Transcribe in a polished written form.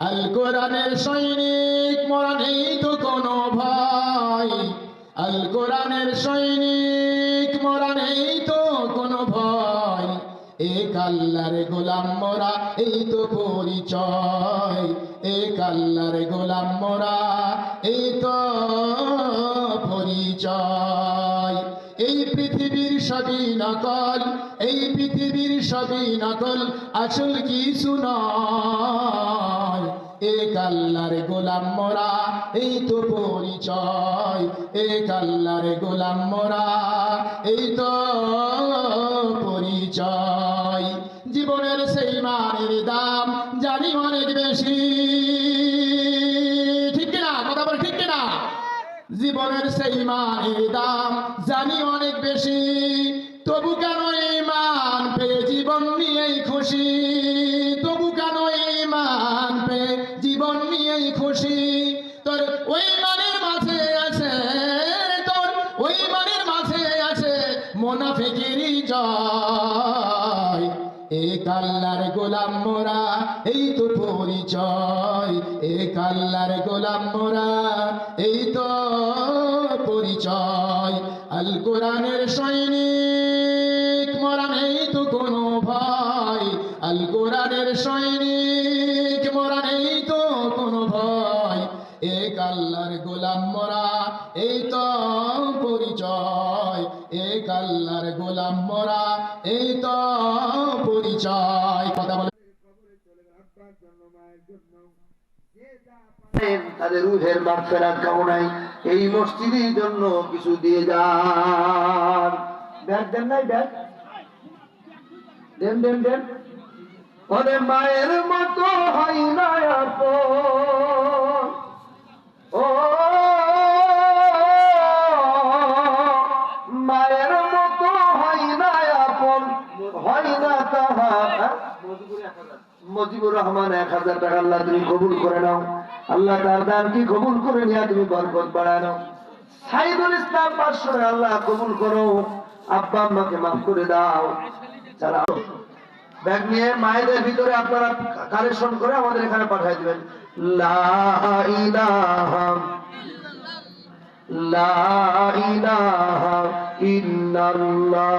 আল কোরআনের সৈনিক মোরা নেই তো কোনো ভয়, আল কোরআনের সৈনিক মোরা নেই তো কোনো ভয়, এক আল্লাহর গোলাম মোরা এই তো পরিচয়, এক আল্লাহর গোলাম মোরা এই তো পরিচয়। এই পৃথিবীর সবই নকল, এই পৃথিবীর সবই নকল, আসল কিছু নয়, এক আল্লাহর গোলাম মোরা এই তো পরিচয়, এক আল্লাহর গোলাম মোরা এই তো পরিচয়। জীবনের সেই মানের দাম জানি অনেক বেশি, ঠিক কিনা কথা বল, ঠিক কিনা? জীবনের সেই মানের দাম জানি অনেক বেশি, তবু কেন ঈমান পেয়ে জীবন নিয়েই খুশি, তবু কেন ঈমান পেয়ে জীবন নিয়েই খুশি। তোর ওই মানের মাঝে আছে, তোর ওই মানের মাঝে আছে মুনাফিকেরই জয়, এক আল্লাহর গোলাম মোরা এই তো পরিচয়, এক আল্লাহর গোলাম মোরা এই তো পরিচয়। আল কোরআনের সৈনিক মোরা নেই তো কোনো ভয়, আল কোরআনের সৈনিক মোরা নেই তো কোনো ভয়, এক আল্লাহর গোলাম মোরা এই তো পরিচয়, এক আল্লাহর গোলাম মোরা এই তো পরিচয়। কথা বলে তাদের রুহের মাগফিরাত কামনায় এই মসজিদের জন্য কিছু দিয়ে যান। ব্যাগ দেন নাই, ব্যাগ দেন দেন দেন। ওরে মায়ের মতো হয় না আপন, ও মায়ের মতো হয় না আপন, হয় না তাহার। মজিবুর রহমান 1000 টাকা আল্লাহ তুমি কবুল করে নাও, আল্লাহ তার দান কি কবুল করে নিয়ে তুমি বরকত বাড়ানো। সাইদুল ইসলাম 500 আল্লাহ কবুল করো, আব্বা আম্মাকে মাফ করে দাও। যারা ব্যাগ নিয়ে মায়েদের ভিতরে আপনারা কালেকশন করে আমাদের এখানে পাঠিয়ে দিবেন। লা ইলাহা লা ইলাহা ইল্লাল্লাহ।